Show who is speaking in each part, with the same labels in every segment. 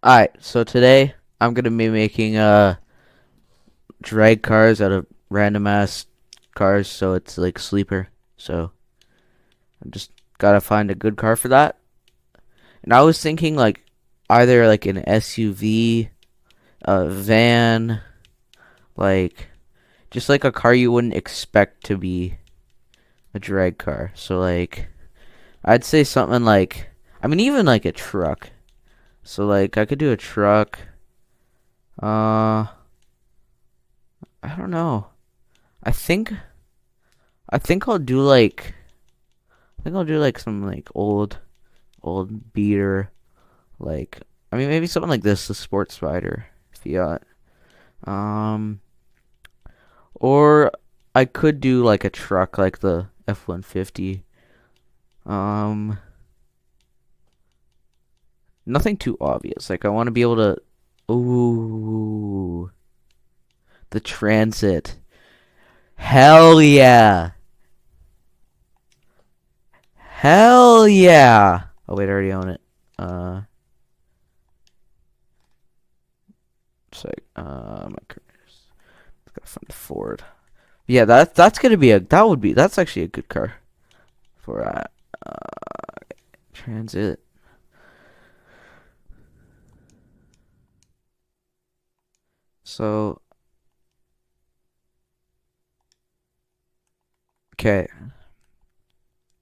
Speaker 1: Alright, so today I'm gonna be making drag cars out of random ass cars, so it's like sleeper. So I just gotta find a good car for that. And I was thinking like either like an SUV, a van, like just like a car you wouldn't expect to be a drag car. So like I'd say something like even like a truck. So like I could do a truck. Uh I don't know. I think I think I'll do like some like old beater, like maybe something like this, the Sports Spider Fiat. Um or I could do like a truck like the F-150. Um Nothing too obvious. Like I want to be able to ooh, the Transit. Hell yeah. Hell yeah. Oh wait, I already own it. Uh my careers. Gotta find the Ford. Yeah, that's gonna be that's actually a good car for transit. So okay, I'm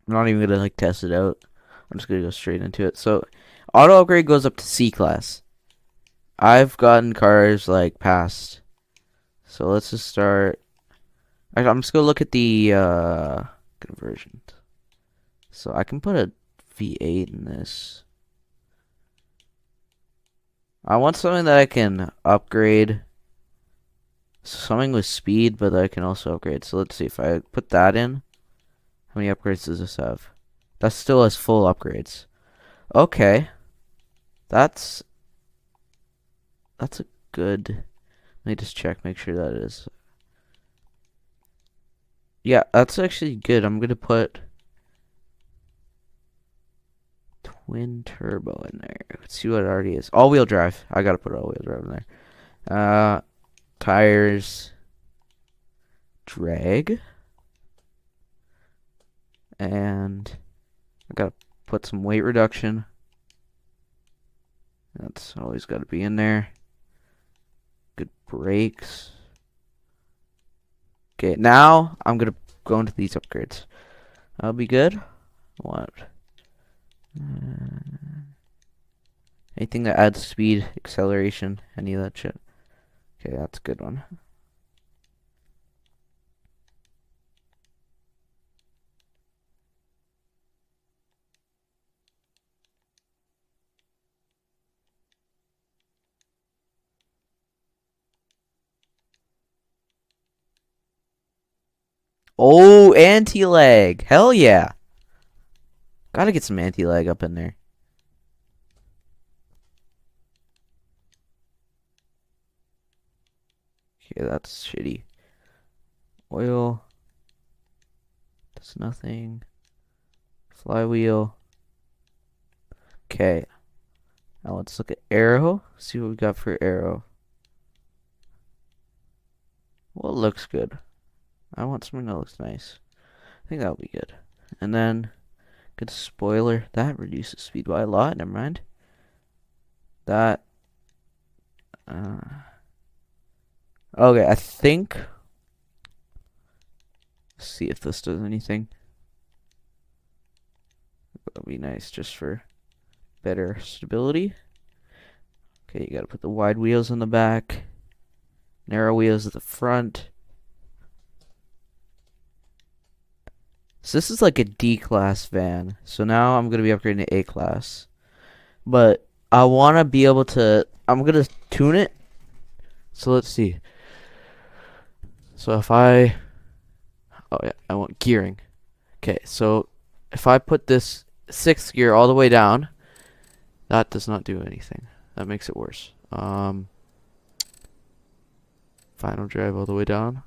Speaker 1: not even gonna like test it out. I'm just gonna go straight into it. So auto upgrade goes up to C class. I've gotten cars like past. So let's just start. I'm just gonna look at the conversion. So I can put a V8 in this. I want something that I can upgrade. Something with speed, but that I can also upgrade. So let's see if I put that in. How many upgrades does this have? That still has full upgrades. Okay. That's a good. Let me just check, make sure that is. Yeah, that's actually good. I'm gonna put twin turbo in there. Let's see what it already is. All-wheel drive. I gotta put all-wheel drive in there. Tires, drag, and I gotta put some weight reduction. That's always gotta be in there. Good brakes. Okay, now I'm gonna go into these upgrades. That'll be good. What? Anything that adds speed, acceleration, any of that shit. Okay, that's a good one. Oh, anti-lag. Hell yeah. Gotta get some anti-lag up in there. Okay, that's shitty. Oil. Does nothing. Flywheel. Okay. Now let's look at arrow. See what we got for arrow. Well, it looks good. I want something that looks nice. I think that'll be good. And then, good spoiler. That reduces speed by a lot. Never mind. That. Okay, I think. Let's see if this does anything. That'll be nice just for better stability. Okay, you gotta put the wide wheels on the back. Narrow wheels at the front. So this is like a D-class van. So now I'm going to be upgrading to A-class. But I want to be able to... I'm going to tune it. So let's see. So if I... Oh yeah, I want gearing. Okay, so if I put this 6th gear all the way down, that does not do anything. That makes it worse. Final drive all the way down.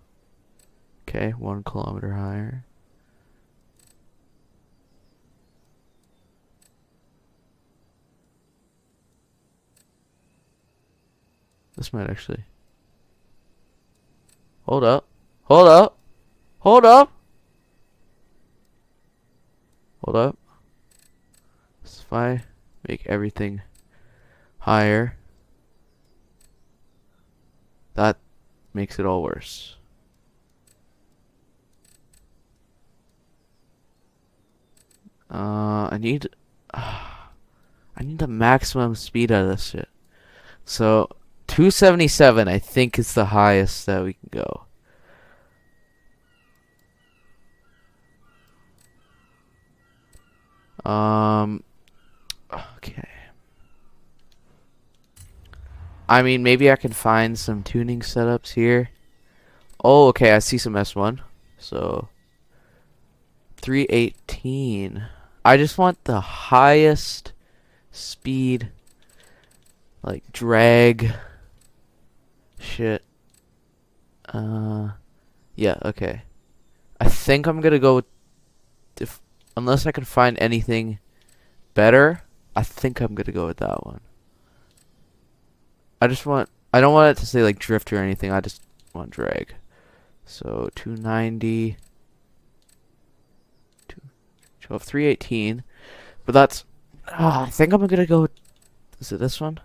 Speaker 1: Okay, 1 kilometer higher. This might actually. Hold up. Hold up. Hold up. Hold up. So if I make everything higher, that makes it all worse. I need the maximum speed out of this shit. So 277 I think is the highest that we can go. Okay. I mean, maybe I can find some tuning setups here. Oh, okay, I see some S1. So 318. I just want the highest speed, like drag shit. Yeah, okay. I think I'm gonna go with, unless I can find anything better, I think I'm gonna go with that one. I don't want it to say like drift or anything, I just want drag. So 290, 318, but that's, I think I'm gonna go with, is it this one?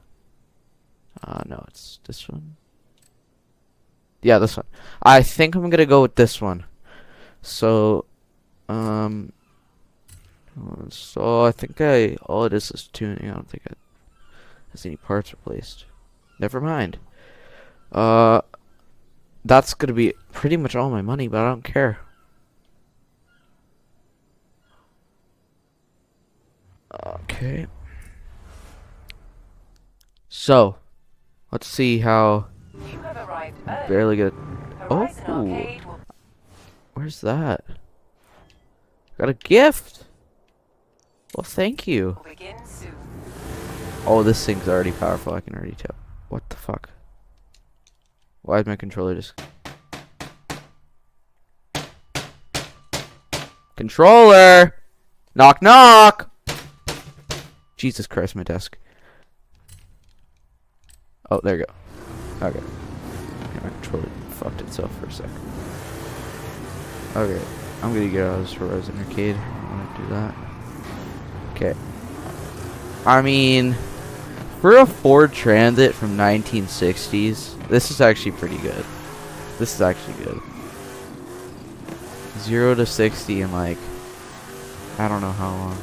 Speaker 1: No, it's this one. Yeah, this one. I think I'm gonna go with this one. So, so I think all it is tuning. I don't think it has any parts replaced. Never mind. That's gonna be pretty much all my money, but I don't care. Okay. So, let's see how.
Speaker 2: You have arrived early.
Speaker 1: Barely get. Oh,
Speaker 2: Horizon Arcade will
Speaker 1: where's that? Got a gift. Well, thank you.
Speaker 2: begin soon.
Speaker 1: Oh, this thing's already powerful. I can already tell. What the fuck? Why is my controller just... Controller! Knock knock! Jesus Christ, my desk. Oh, there you go. Okay. Yeah, my controller fucked itself for a sec. Okay. I'm gonna get out of this Horizon Arcade. I'm gonna do that. Okay. I mean, for a Ford Transit from 1960s, this is actually pretty good. This is actually good. 0 to 60 in like, I don't know how long.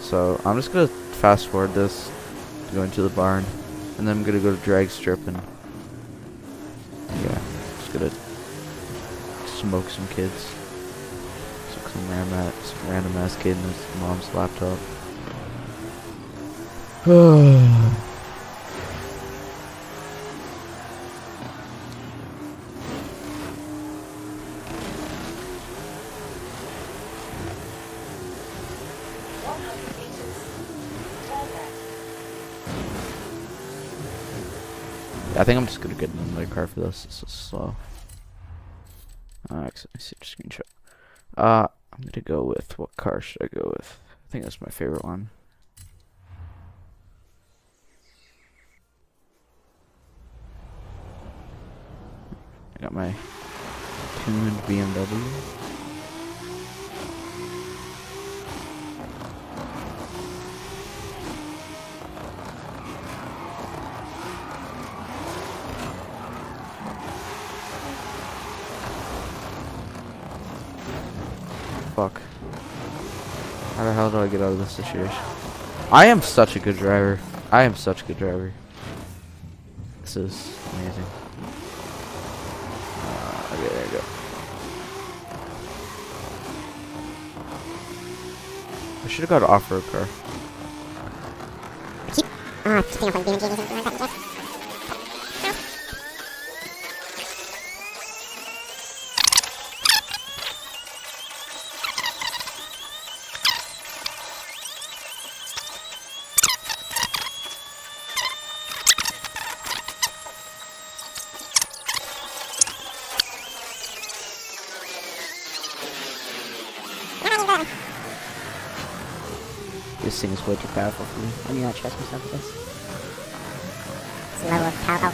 Speaker 1: So I'm just gonna fast forward this, go into the barn, and then I'm gonna go to drag strip and yeah, just gonna smoke some kids. Smoke some random ass kid in his mom's laptop. I think I'm just gonna get another car for this. This is slow. Actually, I see a screenshot. I'm gonna go with, what car should I go with? I think that's my favorite one. I got my tuned BMW. Fuck. How the hell do I get out of this situation? I am such a good driver. I am such a good driver. This is amazing. Okay, there you go. I should have got an off-road car. This thing is way too powerful for me. I do not trust myself with this.
Speaker 3: level of power.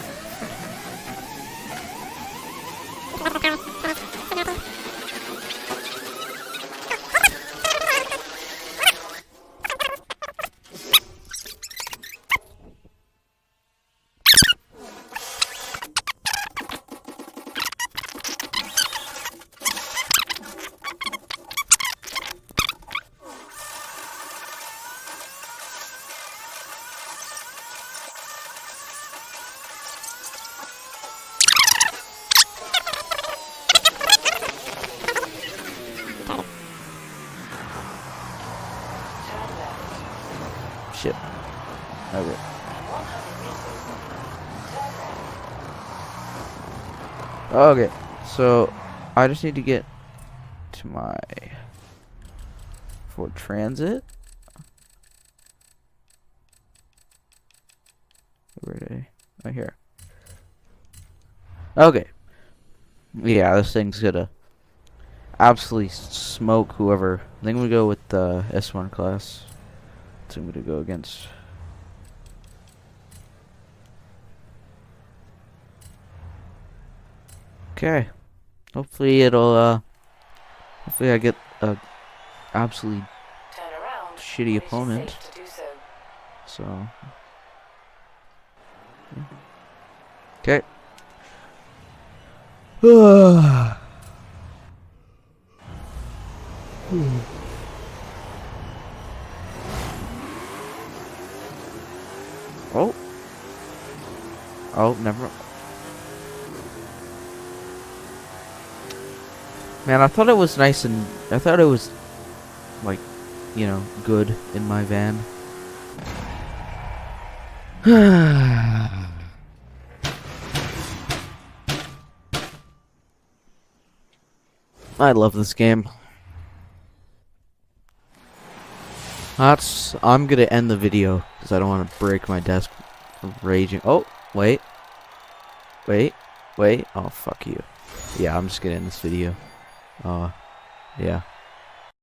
Speaker 1: Shit. Okay. Okay. So I just need to get to my Ford Transit. Where did I? Oh, here. Okay. Yeah, this thing's gonna absolutely smoke whoever. I think we go with the S1 class. So I'm gonna go against. Okay. Hopefully it'll hopefully I get a absolutely
Speaker 2: Turn around.
Speaker 1: shitty
Speaker 2: when it is
Speaker 1: opponent.
Speaker 2: safe to do so.
Speaker 1: So okay. Oh. Oh, never. Man, I thought it was nice and I thought it was like, you know, good in my van. I love this game. I'm gonna end the video because I don't want to break my desk from raging. Oh, wait. Oh, fuck you. Yeah, I'm just gonna end this video. Yeah.